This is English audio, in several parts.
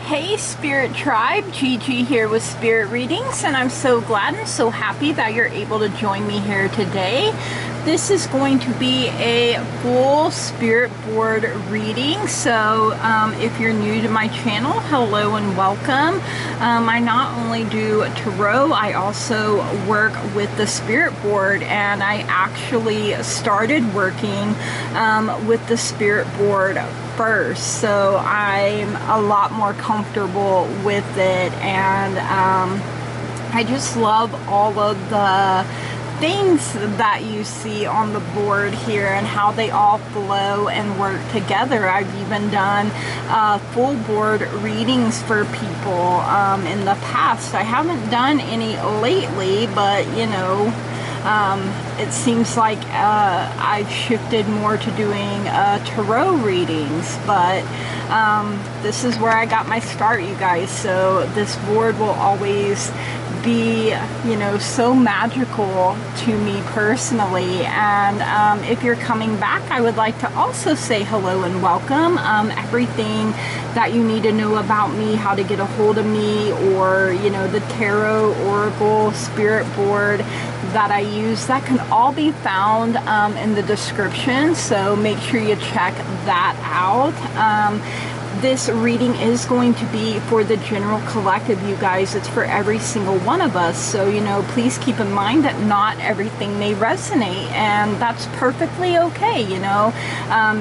Hey Spirit Tribe, Gigi here with Spirit Readings, and I'm so glad and so happy that you're able to join me here today. This is going to be a full spirit board reading, so if you're new to my channel, hello and welcome. I not only do tarot, I also work with the spirit board, and I actually started working with the spirit board first, so I'm a lot more comfortable with it, and I just love all of the things that you see on the board here and how they all flow and work together. I've even done full board readings for people in the past. I haven't done any lately, but you know, it seems like I've shifted more to doing tarot readings, but this is where I got my start, you guys. So this board will always be, you know, so magical to me personally. And if you're coming back, I would like to also say hello and welcome. Everything that you need to know about me, how to get a hold of me, or you know, the tarot, oracle, spirit board that I use, that can all be found in the description, so make sure you check that out. This reading is going to be for the general collective, you guys. It's for every single one of us, so you know, please keep in mind that not everything may resonate, and that's perfectly okay. You know,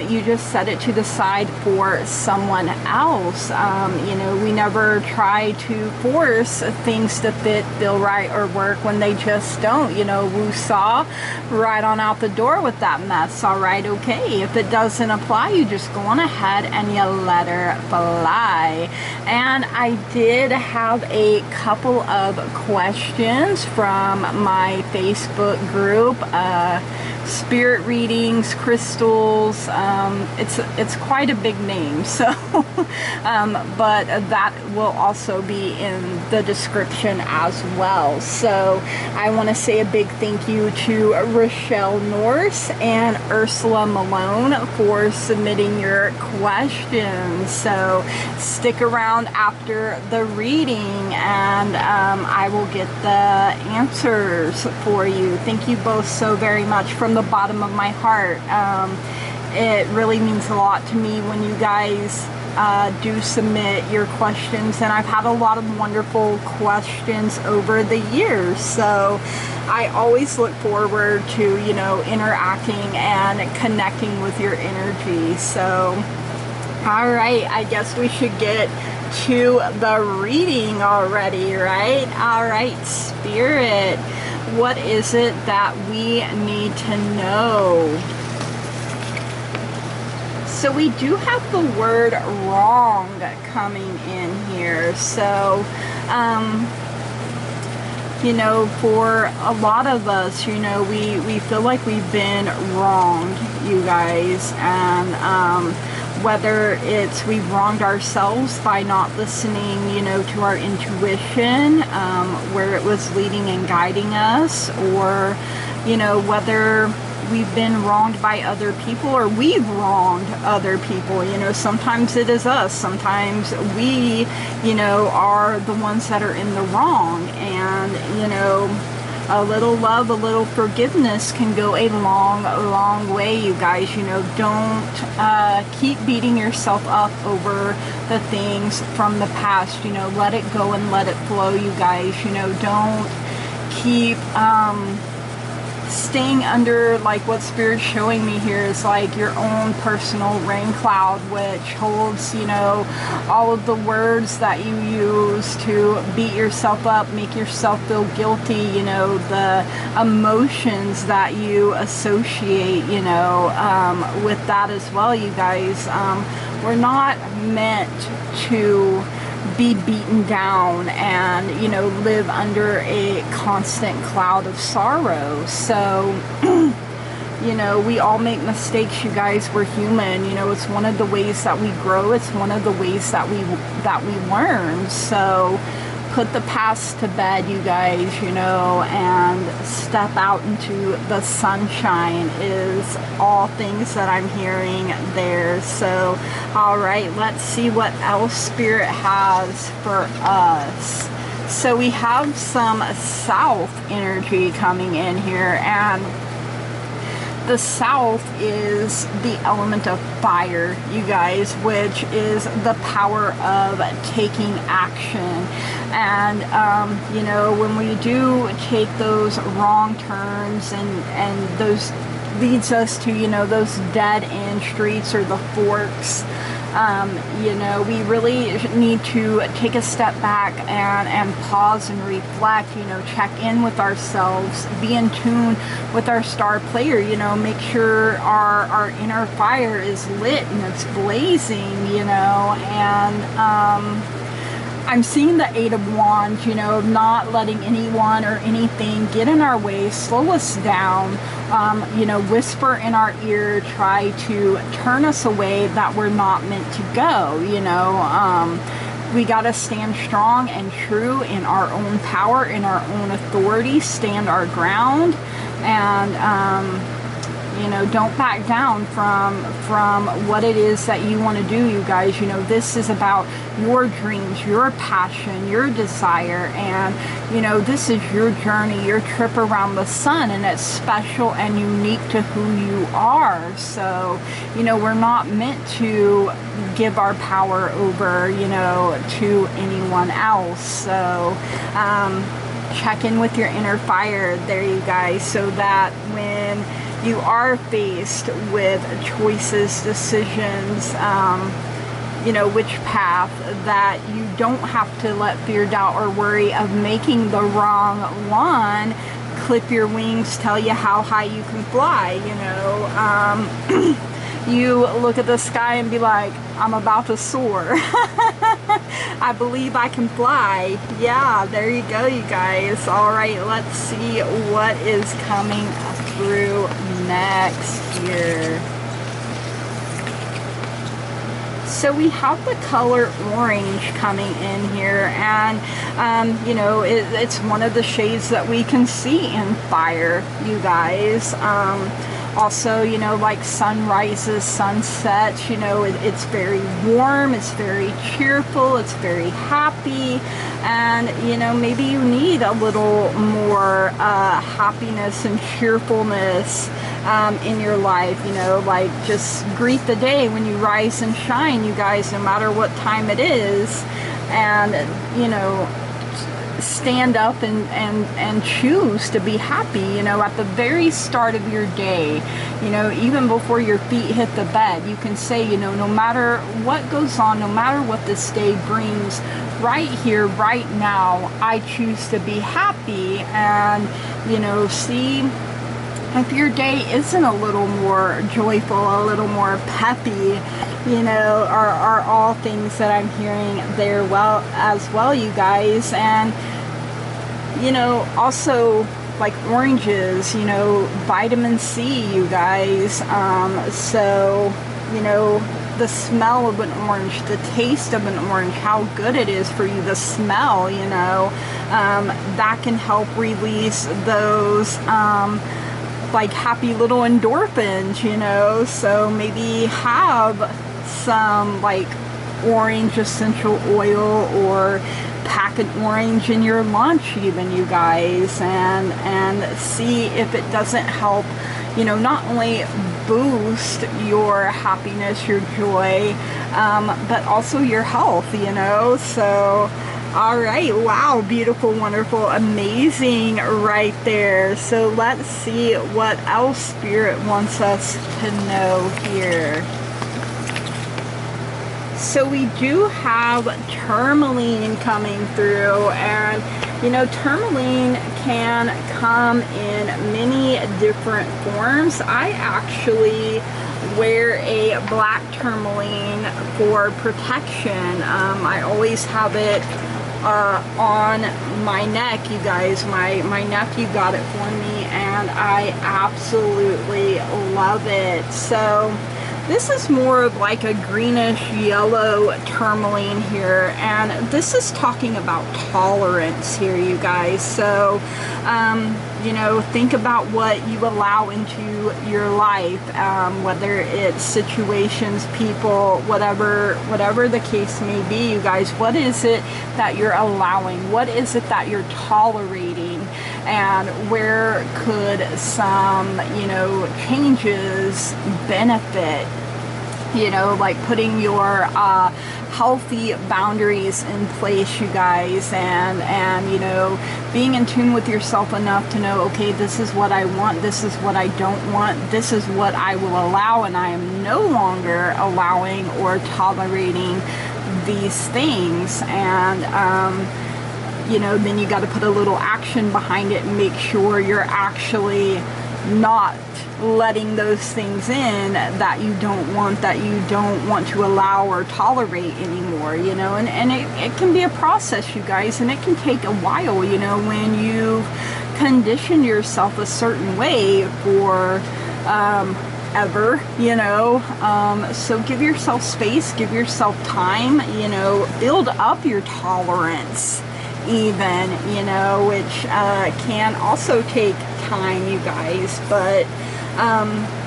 you just set it to the side for someone else. You know, we never try to force things to fit, feel right, or work when they just don't. You know, woo-saw, right on out the door with that mess. All right, okay. If it doesn't apply, you just go on ahead and you let her fly. And I did have a couple of questions from my Facebook group, spirit readings, crystals. It's quite a big name, so but that will also be in the description as well. So I want to say a big thank you to Rochelle Norse and Ursula Malone for submitting your questions. So stick around after the reading, and I will get the answers for you. Thank you both so very much from the bottom of my heart. It really means a lot to me when you guys do submit your questions, and I've had a lot of wonderful questions over the years, so I always look forward to, you know, interacting and connecting with your energy. So all right, I guess we should get to the reading already, right? All right, Spirit, what is it that we need to know? So we do have the word wrong coming in here. So, you know, for a lot of us, you know, we feel like we've been wronged, you guys, and whether it's we've wronged ourselves by not listening, you know, to our intuition, where it was leading and guiding us, or, you know, whether we've been wronged by other people, or we've wronged other people. You know, sometimes it is us, sometimes we, you know, are the ones that are in the wrong, and, you know, a little love, a little forgiveness can go a long, long way, you guys. You know, don't keep beating yourself up over the things from the past. You know, let it go and let it flow, you guys. You know, don't keep staying under, like what Spirit's showing me here is like your own personal rain cloud, which holds, you know, all of the words that you use to beat yourself up, make yourself feel guilty, you know, the emotions that you associate, you know, with that as well, you guys. We're not meant to be beaten down and, you know, live under a constant cloud of sorrow. So you know, we all make mistakes, you guys. We're human. You know, it's one of the ways that we grow. It's one of the ways that we learn. So put the past to bed, you guys, you know, and step out into the sunshine is all things that I'm hearing there. So, all right, let's see what else Spirit has for us. So we have some south energy coming in here, and the south is the element of fire, you guys, which is the power of taking action. And you know, when we do take those wrong turns and those leads us to, you know, those dead end streets or the forks, you know, we really need to take a step back and pause and reflect, you know, check in with ourselves, be in tune with our star player, you know, make sure our inner fire is lit and it's blazing, you know. And I'm seeing the Eight of Wands, you know, not letting anyone or anything get in our way, slow us down, you know, whisper in our ear, try to turn us away that we're not meant to go, you know. We got to stand strong and true in our own power, in our own authority, stand our ground, and you know, don't back down from what it is that you want to do, you guys. You know, this is about your dreams, your passion, your desire, and you know, this is your journey, your trip around the sun, and it's special and unique to who you are. So, you know, we're not meant to give our power over, you know, to anyone else. So check in with your inner fire there, you guys, so that when you are faced with choices, decisions, you know, which path, that you don't have to let fear, doubt, or worry of making the wrong one clip your wings, tell you how high you can fly, you know. You look at the sky and be like, I'm about to soar. I believe I can fly. Yeah, there you go, you guys. All right, let's see what is coming through next here. So we have the color orange coming in here, and you know, it's one of the shades that we can see in fire, you guys. Also, you know, like sunrises, sunsets, you know, it's very warm, it's very cheerful, it's very happy, and, you know, maybe you need a little more happiness and cheerfulness in your life, you know, like just greet the day when you rise and shine, you guys, no matter what time it is, and, you know, stand up and choose to be happy, you know, at the very start of your day, you know, even before your feet hit the bed, you can say, you know, no matter what goes on, no matter what this day brings, right here, right now, I choose to be happy. And, you know, see if your day isn't a little more joyful, a little more peppy, you know, are all things that I'm hearing there as well, you guys. And, you know, also like oranges, you know, vitamin C, you guys. So, you know, the smell of an orange, the taste of an orange, how good it is for you, the smell, you know, that can help release those like happy little endorphins, you know. So maybe have some like orange essential oil, or pack an orange in your lunch even, you guys, and see if it doesn't help, you know, not only boost your happiness, your joy, but also your health, you know. So all right, wow, beautiful, wonderful, amazing right there. So let's see what else Spirit wants us to know here. So we do have tourmaline coming through, and you know, tourmaline can come in many different forms. I actually wear a black tourmaline for protection. I always have it on my neck, you guys. My nephew got it for me, and I absolutely love it. So This is more of like a greenish yellow tourmaline here, and this is talking about tolerance here, you guys. So you know, think about what you allow into your life, whether it's situations, people, whatever the case may be, you guys. What is it that you're allowing? What is it that you're tolerating? And where could some, you know, changes benefit? You know, like putting your healthy boundaries in place, you guys, and you know, being in tune with yourself enough to know, okay, this is what I want, this is what I don't want, this is what I will allow, and I am no longer allowing or tolerating these things. And you know, then you got to put a little action behind it and make sure you're actually not letting those things in that you don't want to allow or tolerate anymore, you know. And it can be a process, you guys, and it can take a while, you know, when you've conditioned yourself a certain way for ever, you know. So give yourself space, give yourself time, you know, build up your tolerance even, you know, which can also take time, you guys, but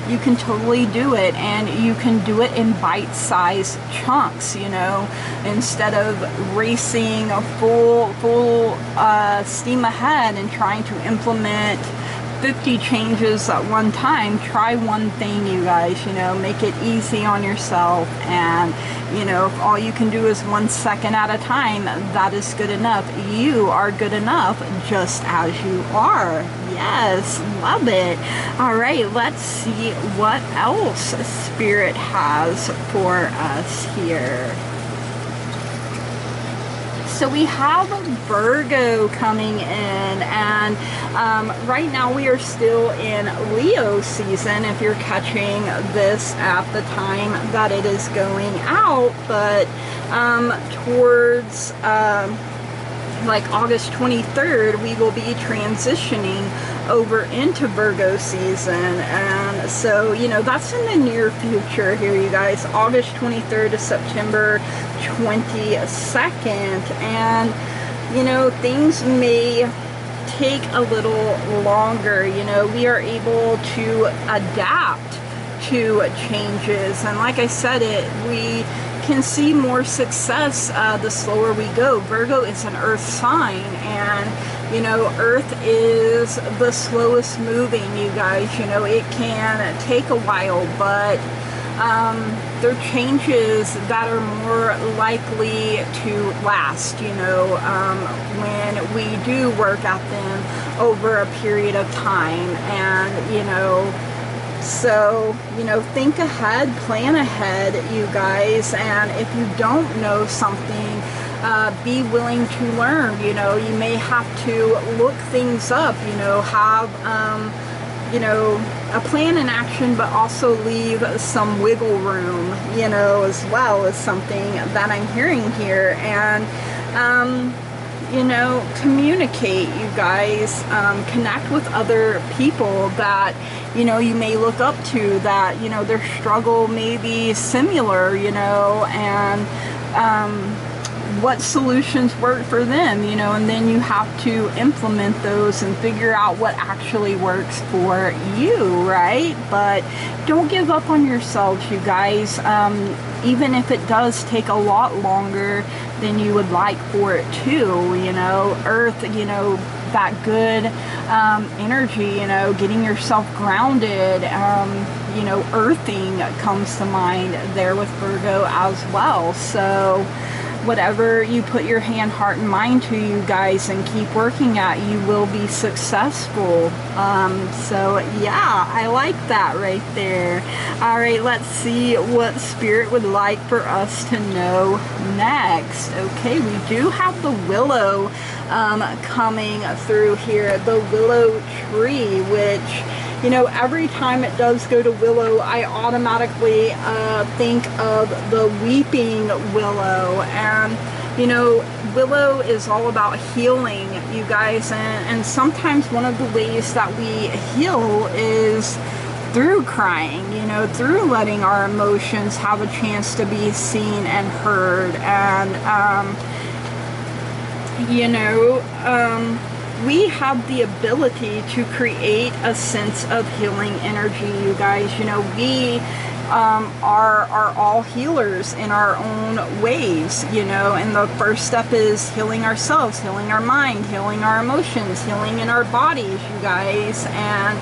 you can totally do it, and you can do it in bite-sized chunks, you know, instead of racing full steam ahead and trying to implement 50 changes at one time. Try one thing, you guys, you know, make it easy on yourself. And you know, if all you can do is 1 second at a time, that is good enough. You are good enough just as you are. Yes, love it. All right, let's see what else Spirit has for us here. So we have Virgo coming in, and right now we are still in Leo season if you're catching this at the time that it is going out, but towards like August 23rd, we will be transitioning over into Virgo season. And so, you know, that's in the near future here, you guys. August 23rd to September 22nd. And, you know, things may take a little longer. You know, we are able to adapt to changes. And like I said, we can see more success the slower we go. Virgo is an earth sign, and you know, earth is the slowest moving, you guys. You know, it can take a while, but there are changes that are more likely to last, you know, when we do work at them over a period of time. And you know, so, you know, think ahead, plan ahead, you guys. And if you don't know something, be willing to learn. You know, you may have to look things up, you know, have, you know, a plan in action, but also leave some wiggle room, you know, as well, as something that I'm hearing here. And, you know, communicate, you guys, connect with other people that, you know, you may look up to, that, you know, their struggle may be similar, you know, and what solutions work for them, you know, and then you have to implement those and figure out what actually works for you, right? But don't give up on yourselves, you guys. Even if it does take a lot longer than you would like for it to, you know, earth, you know, that good energy, you know, getting yourself grounded, you know, earthing comes to mind there with Virgo as well. So whatever you put your hand, heart, and mind to, you guys, and keep working at, you will be successful. So yeah, I like that right there. All right, let's see what Spirit would like for us to know next. Okay, we do have the willow coming through here, the willow tree, which, you know, every time it does go to willow, I automatically think of the weeping willow. And, you know, willow is all about healing, you guys. And sometimes one of the ways that we heal is through crying, you know, through letting our emotions have a chance to be seen and heard. And you know, we have the ability to create a sense of healing energy, you guys. You know, we are all healers in our own ways, you know, and the first step is healing ourselves, healing our mind, healing our emotions, healing in our bodies, you guys. And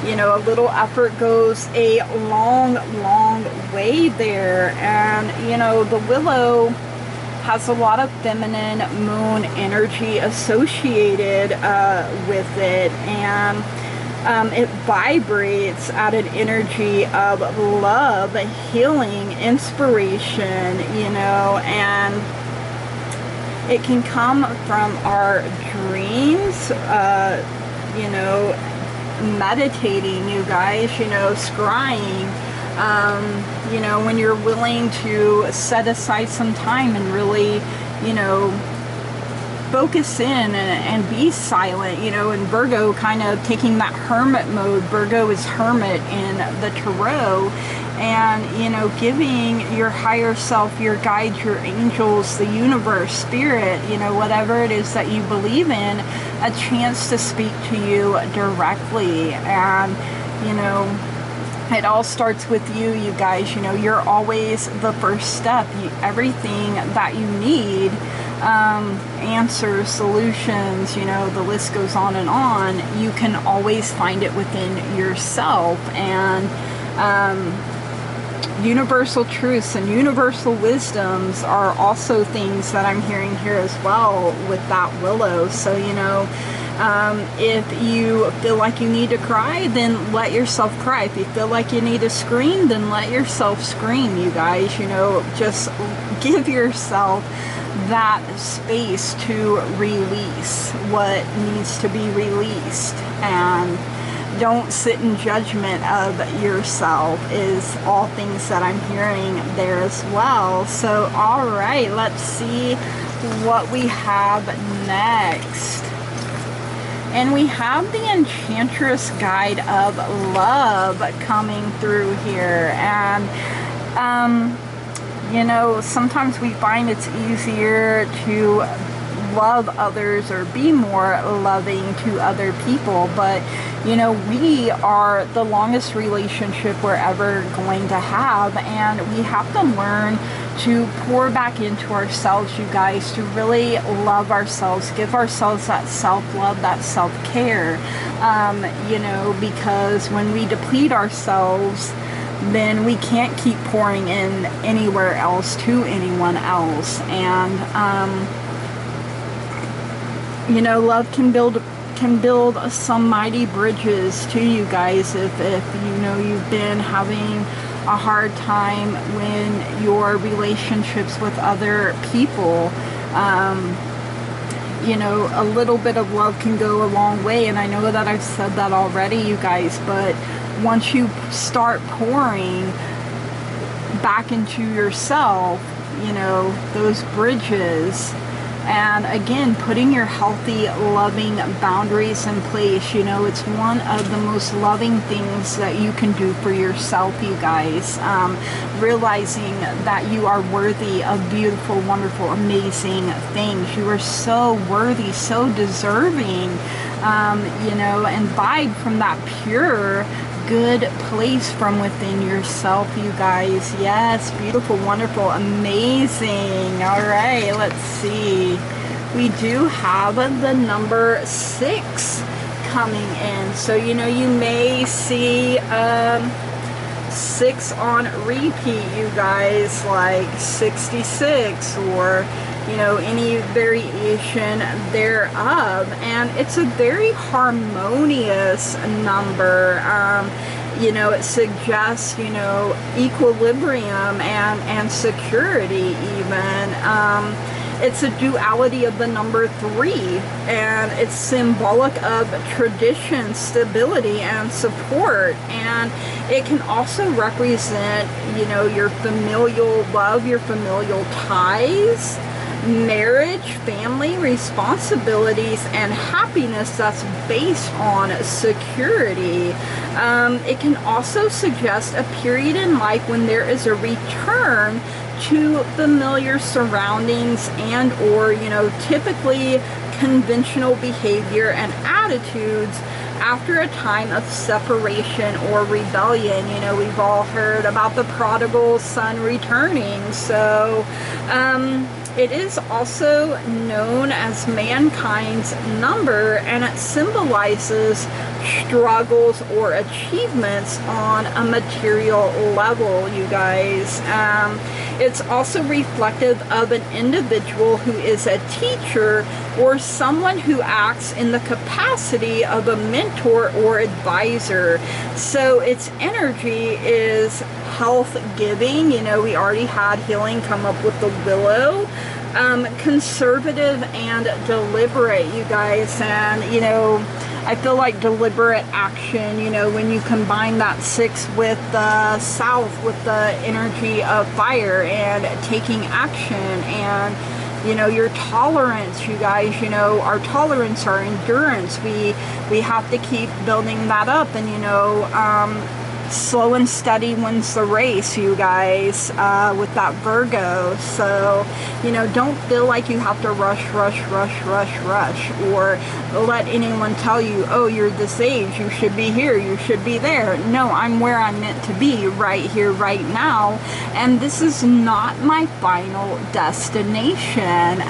you know, a little effort goes a long, long way there. And you know, the willow has a lot of feminine moon energy associated with it, and it vibrates at an energy of love, healing, inspiration, you know, and it can come from our dreams, you know, meditating, you guys, you know, scrying, you know, when you're willing to set aside some time and really, you know, focus in and be silent, you know. And Virgo kind of taking that hermit mode. Virgo is hermit in the tarot, and you know, giving your higher self, your guides, your angels, the universe, spirit, you know, whatever it is that you believe in, a chance to speak to you directly. And you know, it all starts with you, you guys. You know, you're always the first step. Everything that you need, answers, solutions, you know, the list goes on and on. You can always find it within yourself. And universal truths and universal wisdoms are also things that I'm hearing here as well with that willow. So, you know, if you feel like you need to cry, then let yourself cry. If you feel like you need to scream, then let yourself scream, you guys. You know, just give yourself that space to release what needs to be released, and don't sit in judgment of yourself, is all things that I'm hearing there as well. So all right, let's see what we have next. And we have the Enchantress Guide of Love coming through here. And you know, sometimes we find it's easier to love others or be more loving to other people, but you know, we are the longest relationship we're ever going to have, and we have to learn to pour back into ourselves, you guys, to really love ourselves, give ourselves that self-love, that self-care, you know, because when we deplete ourselves, then we can't keep pouring in anywhere else to anyone else. And you know, love can build some mighty bridges to you guys. If you know you've been having a hard time when your relationships with other people, you know, a little bit of love can go a long way. And I know that I've said that already, you guys, but once you start pouring back into yourself, you know, those bridges, and again, putting your healthy, loving boundaries in place, you know, it's one of the most loving things that you can do for yourself, you guys. Realizing that you are worthy of beautiful, wonderful, amazing things. You are so worthy, so deserving, you know, and vibe from that pure, good place from within yourself, you guys. Yes, beautiful, wonderful, amazing. All right, let's see. We do have the number 6 coming in. So, you know, you may see 6 on repeat, you guys, like 66 or, you know, any variation thereof. And it's a very harmonious number. You know, it suggests, you know, equilibrium and security even. It's a duality of the number 3, and it's symbolic of tradition, stability, and support. And it can also represent, you know, your familial love, your familial ties, marriage, family, responsibilities, and happiness that's based on security. It can also suggest a period in life when there is a return to familiar surroundings and or, you know, typically conventional behavior and attitudes after a time of separation or rebellion. You know, we've all heard about the prodigal son returning. So it is also known as mankind's number, and it symbolizes struggles or achievements on a material level, you guys. It's also reflective of an individual who is a teacher or someone who acts in the capacity of a mentor or advisor. So its energy is health giving. You know, we already had healing come up with the willow. Conservative and deliberate, you guys. And, you know, I feel like deliberate action, you know, when you combine that 6 with the south, with the energy of fire and taking action, and, you know, your tolerance, you guys, you know, our tolerance, our endurance, we have to keep building that up. And, you know, slow and steady wins the race, you guys, with that Virgo. So, you know, don't feel like you have to rush, or let anyone tell you, oh, you're this age, you should be here, you should be there. No, I'm where I'm meant to be, right here, right now, and this is not my final destination.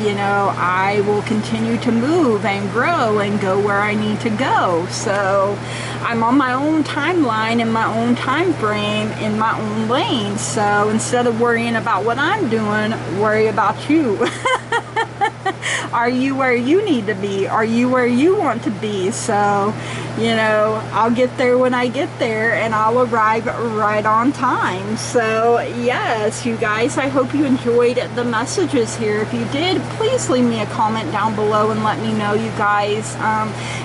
You know, I will continue to move and grow and go where I need to go. So I'm on my own timeline, in my own time frame, in my own lane. So instead of worrying about what I'm doing, worry about you. Are you where you need to be? Are you where you want to be? So, you know, I'll get there when I get there, and I'll arrive right on time. So yes, you guys, I hope you enjoyed the messages here. If you did, please leave me a comment down below and let me know, you guys.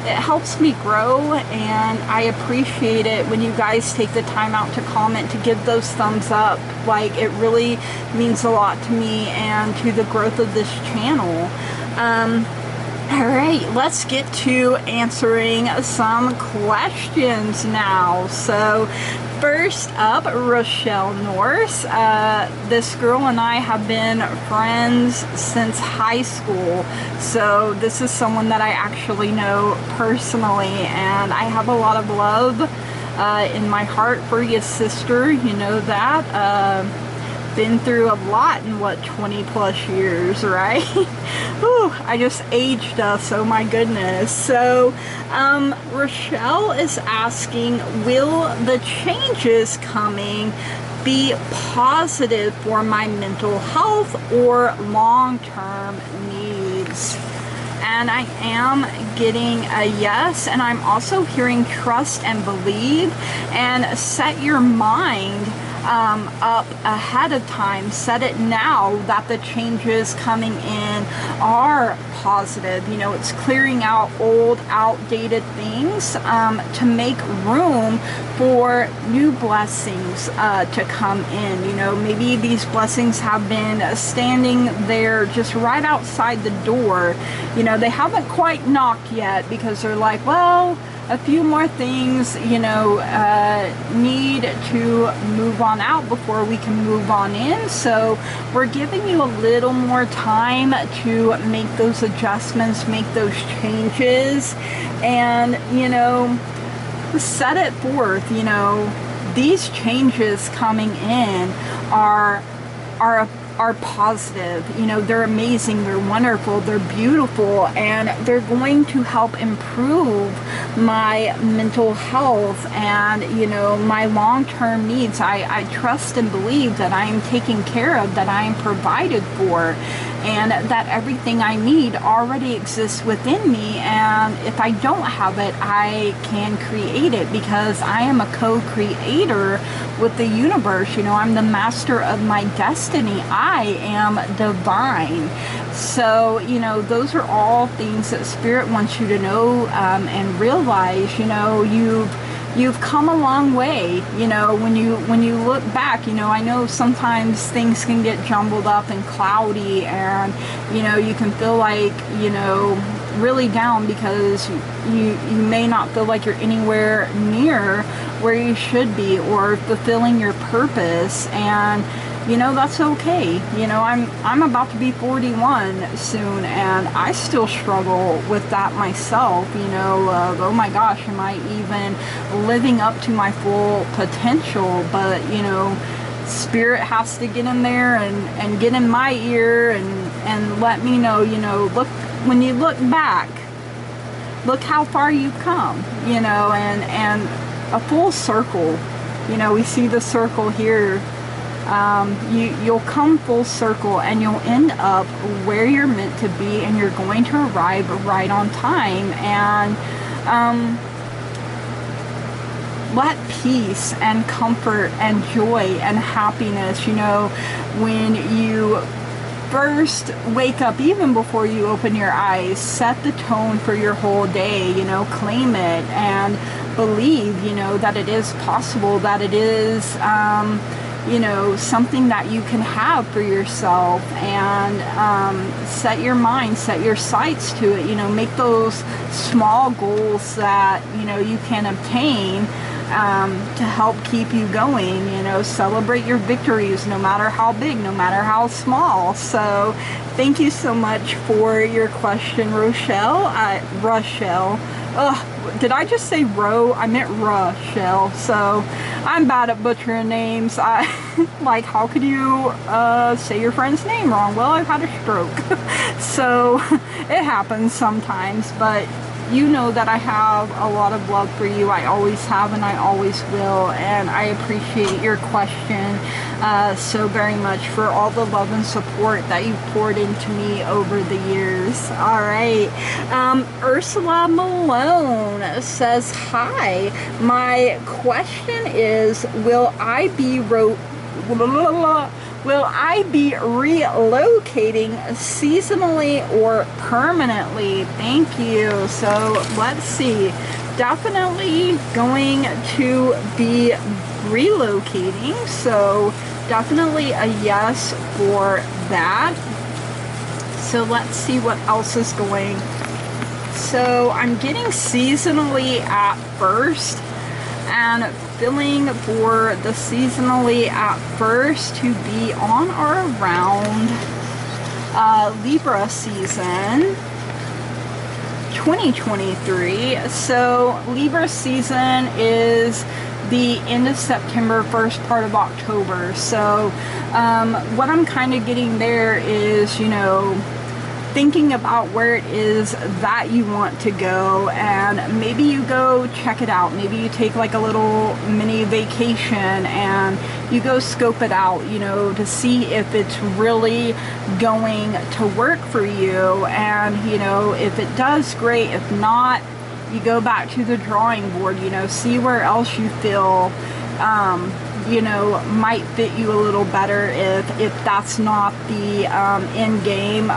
It helps me grow, and I appreciate it when you guys take the time out to comment, to give those thumbs up. Like, it really means a lot to me and to the growth of this channel. Alright, let's get to answering some questions now. So, first up, Rochelle Norse. This girl and I have been friends since high school. So, this is someone that I actually know personally, and I have a lot of love in my heart for your sister. You know that. Been through a lot in, what, 20 plus years, right? Whew, I just aged us, oh my goodness. So Rochelle is asking, will the changes coming be positive for my mental health or long-term needs? And I am getting a yes, and I'm also hearing trust and believe, and set your mind up ahead of time. Set it now that the changes coming in are positive. You know, it's clearing out old, outdated things to make room for new blessings to come in. You know, maybe these blessings have been standing there just right outside the door. You know, they haven't quite knocked yet because they're like, well, a few more things, you know, need to move on out before we can move on in. So we're giving you a little more time to make those adjustments, make those changes, and, you know, set it forth. You know, these changes coming in are positive. You know, they're amazing, they're wonderful, they're beautiful, and they're going to help improve my mental health and, you know, my long-term needs. I trust and believe that I am taken care of, that I am provided for, and that everything I need already exists within me. And if I don't have it, I can create it, because I am a co-creator with the universe. You know, I'm the master of my destiny. I am divine. So, you know, those are all things that Spirit wants you to know and realize. You know, you've come a long way. You know, when you look back, you know, I know sometimes things can get jumbled up and cloudy, and you know, you can feel like, you know, really down because you may not feel like you're anywhere near where you should be or fulfilling your purpose. And you know, that's okay. You know, I'm about to be 41 soon, and I still struggle with that myself. You know, oh my gosh, am I even living up to my full potential? But you know, spirit has to get in there and get in my ear and let me know, you know, look, when you look back, look how far you've come, you know, and a full circle. You know, we see the circle here. You'll come full circle, and you'll end up where you're meant to be, and you're going to arrive right on time. And let peace and comfort and joy and happiness, you know, when you first wake up, even before you open your eyes, set the tone for your whole day. You know, claim it and believe, you know, that it is possible, that it is you know, something that you can have for yourself. And set your mind, set your sights to it. You know, make those small goals that, you know, you can obtain to help keep you going. You know, celebrate your victories, no matter how big, no matter how small. So thank you so much for your question, Rochelle. Rochelle. Ugh, did I just say Ro? I meant Rochelle. So I'm bad at butchering names. Like, how could you say your friend's name wrong? Well, I've had a stroke. So it happens sometimes, but you know that I have a lot of love for you. I always have, and I always will. And I appreciate your question so very much, for all the love and support that you've poured into me over the years. All right. Ursula Malone says, hi. My question is, will I be relocating seasonally or permanently? Thank you. So let's see. Definitely going to be relocating. So definitely a yes for that. So let's see what else is going. So I'm getting seasonally at first, and feeling for the seasonally at first to be on or around Libra season 2023. So Libra season is the end of September, first part of October. So what I'm kind of getting there is, you know, thinking about where it is that you want to go, and maybe you go check it out. Maybe you take like a little mini vacation and you go scope it out, you know, to see if it's really going to work for you. And you know, if it does, great. If not, you go back to the drawing board, you know, see where else you feel you know, might fit you a little better if that's not the end game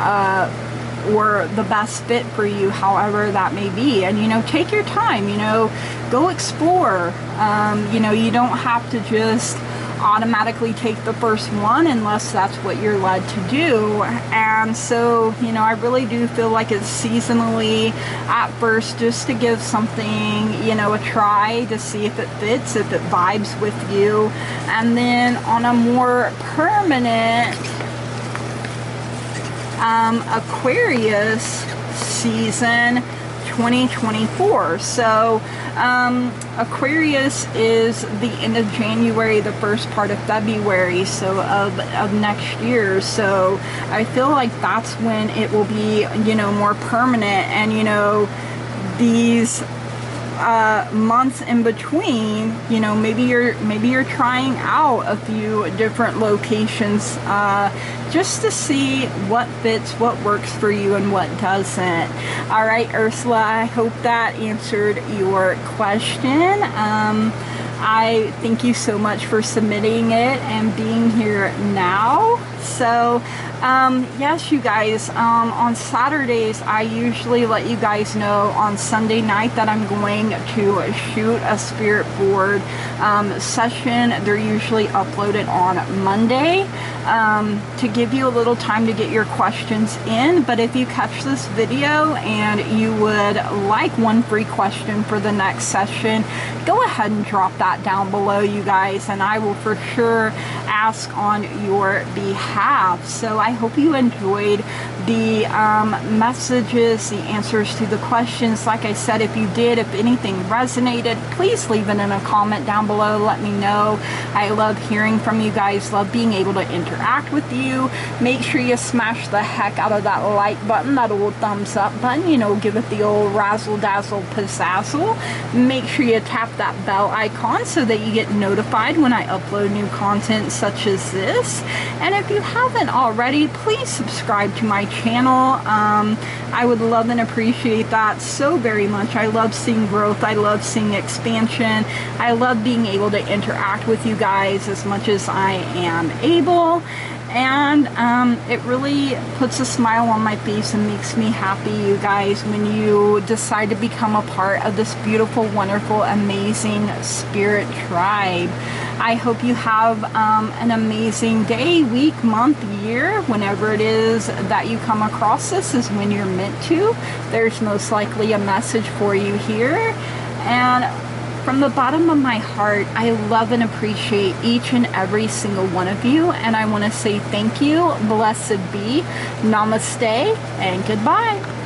or the best fit for you, however that may be. And you know, take your time, you know, go explore. You know, you don't have to just automatically take the first one unless that's what you're led to do. And so, you know, I really do feel like it's seasonally at first, just to give something, you know, a try to see if it fits, if it vibes with you. And then on a more permanent Aquarius season 2024. So Aquarius is the end of January, the first part of February, so of next year. So I feel like that's when it will be, you know, more permanent. And you know, these months in between, you know, maybe you're trying out a few different locations just to see what fits, what works for you, and what doesn't. All right, Ursula, I hope that answered your question. I thank you so much for submitting it and being here now. So Yes, you guys, on Saturdays, I usually let you guys know on Sunday night that I'm going to shoot a spirit board session. They're usually uploaded on Monday to give you a little time to get your questions in. But if you catch this video and you would like one free question for the next session, go ahead and drop that down below, you guys, and I will for sure ask on your behalf. So I hope you enjoyed the messages, the answers to the questions. Like I said, if you did, if anything resonated, please leave it in a comment down below. Let me know. I love hearing from you guys, love being able to interact with you. Make sure you smash the heck out of that like button, that old thumbs up button, you know, give it the old razzle dazzle pizzazzle. Make sure you tap that bell icon so that you get notified when I upload new content such as this. And if you haven't already, please subscribe to my channel. I would love and appreciate that so very much. I love seeing growth. I love seeing expansion. I love being able to interact with you guys as much as I am able. And it really puts a smile on my face and makes me happy, you guys, when you decide to become a part of this beautiful, wonderful, amazing spirit tribe. I hope you have an amazing day, week, month, year. Whenever it is that you come across this is when you're meant to. There's most likely a message for you here. And from the bottom of my heart, I love and appreciate each and every single one of you. And I want to say thank you, blessed be, namaste, and goodbye.